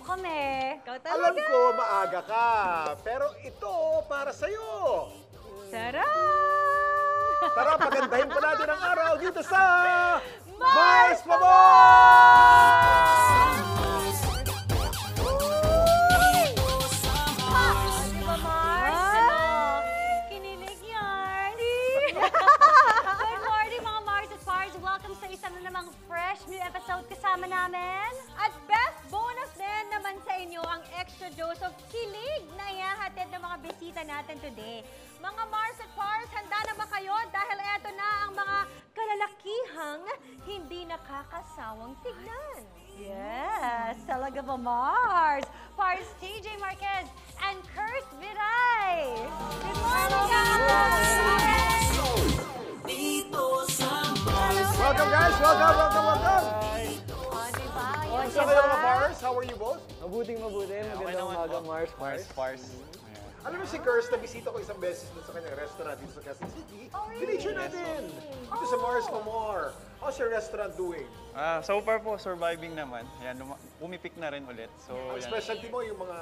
kami. Ikaw talaga. Alam ko, maaga ka. Pero ito, para sa'yo. Sarap! Tara, pagandahin pa natin ang araw dito sa Mars Di ba, Mars? Ano? Kinilig yan. Good morning, mga Mars at Pars. Welcome sa isang na namang fresh new episode kasama namin. At best bonus din naman sa inyo ang extra dose of kilig na ihahatid ng mga bisita natin today. Mga Mars at Pars, handa na ba kayo? Dahil eto na ang mga kalalakihang hindi nakakasawang tignan. Yes, talaga ba, Mars? Pars TJ Marquez and Kirst Viray. Good morning, guys! Welcome guys! Welcome! O, diba? Kamusta kayo mga Mars? How are you both? Mabuting mabuti. Magandang umaga, Mars. Pars. Alam mo si Kirst, nabisita ko isang beses dun sa kanyang restaurant dito sa Quezon City. Pinicture natin! Dito sa Mars Mamor. How's your restaurant doing? So far po, surviving naman. Yan, pumipik na rin ulit. So, Ang yan. specialty mo yung mga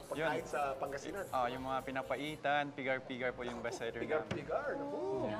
pagkain sa Pangasinan. Yung mga pinapaitan, pigar-pigar po yung best seller namin. Pigar-pigar. Naku.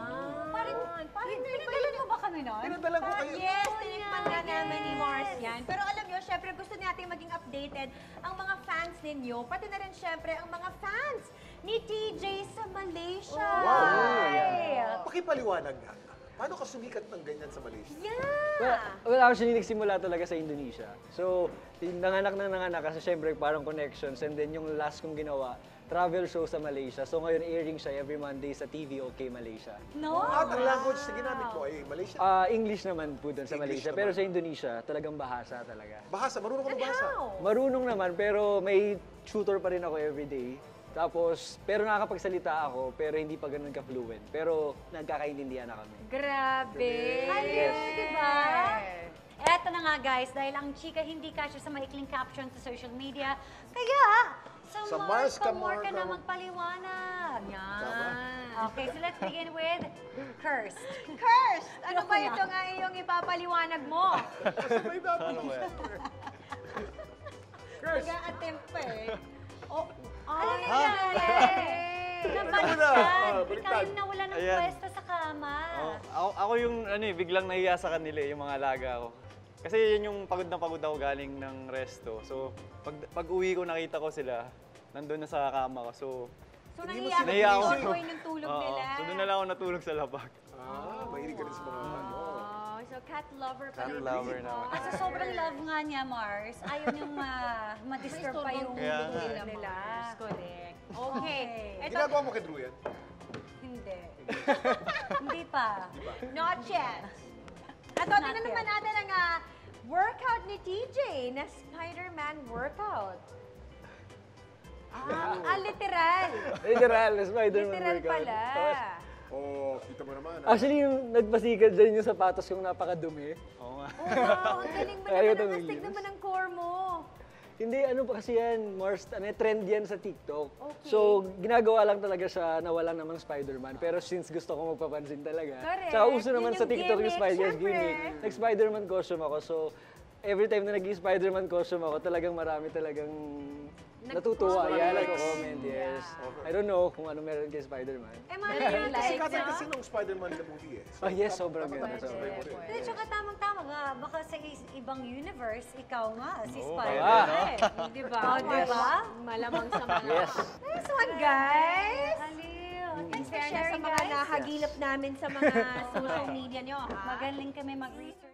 Parang pinagalan mo ba kami nun? Pinadalan ko kayo. Yes, tinikman nga namin ni Mars yan. Pero alam nyo, syempre gusto natin maging updated ang mga fans ninyo, pati na rin syempre ang mga fans ni TJ sa Malaysia. Wow! Pakipaliwanag nga. Paano ka sumikat ng ganyan sa Malaysia? Yeah! Well, actually, nagsimula talaga sa Indonesia. So, nanganak kasi syempre parang connections. And then yung last kong ginawa, travel show sa Malaysia. So ngayon, airing siya every Monday sa TV OK Malaysia. No? At ang language na ginamit mo ay Malaysia. English naman po dun sa English Malaysia. naman. Pero sa Indonesia, talagang bahasa talaga. Bahasa, marunong ka And magbahasa. how? Marunong naman, pero may tutor pa rin ako everyday. Tapos, pero nakakapagsalita ako, pero hindi pa ganun ka-fluent. Pero nagkakaintindihan na kami. Grabe! Yes. Diba? Eto na nga guys, dahil ang chika hindi kasya sa maikling caption sa social media, kaya sa Mars ka more ka na magpaliwanag. Yan. Okay, so let's begin with Kirst. Kirst! Ano ba ito nga iyong ipapaliwanag mo? May dapat. Ano ba yan? Kirst, Nag-a-attempt pa eh. Oh, Ano ay, nangyari? Nabaliktad. baliktad. Ikaw yung nawala ng Ayan. pwesto sa kama. Ako yung biglang nahiya sa kanila yung mga alaga ko. Kasi yun yung pagod na pagod ako galing ng resto. So, pag uwi ko nakita ko sila, nandun na sa kama ko. So, Hindi mo nahiya Nahiya ako. ka ng tulog oo. nila. So, doon na lang ako natulog sa labag. mahilig ka rin sa mga ano. Oh, so cat lover pa Cat rin. lover naman. Kasi sobrang love nga niya, Mars. Ayaw niyang ma-disturb pa yung Kaya nga. tulog Nila. Correct. Okay. Ito, Ginagawa mo kay Drew yan? hindi. Hindi pa. Not yet. Ito, Not tingnan yet. naman natin ang workout ni TJ na Spider-Man workout. Literal. Literal, Spider-Man Literal workout. pala. Oo, kita mo naman. Actually, yung nagpasikat dyan yung sapatos kong napakadumi. Oo nga. Oh, wow, ang galing mo Ayaw naman. Ang tumigil. astig naman ang core mo. Hindi, ano pa kasi yan, Mars, trend yan sa TikTok. Okay. So, ginagawa lang talaga siya na wala namang Spider-Man. Pero since gusto ko magpapansin talaga. Correct. Tsaka uso naman Yun sa yung TikTok yung gimmick, Spider-Man syempre. gimmick. Nag-Spider-Man costume ako. So, every time na nag-Spider-Man costume ako, talagang marami talagang natutuwa. Nag-comment. Yeah, nag-comment, yes. I don't know kung ano meron kay Spider-Man. Real Kasi life, kasi no? kasi nung Spider-Man na movie eh. Oh, yes, sobrang ganda. Pwede, Sobrang pwede. ganda. Hindi, tsaka tamang-tama nga. Baka sa ibang universe, ikaw nga, si Oo, Spider-Man. Di ba? Oh, di ba? Malamang sa mga. Yes. Nice one, guys! Aliw. In Thanks for fairness sa sharing, mga guys. nahagilap namin sa mga social media nyo, ha? Magaling kami mag-research.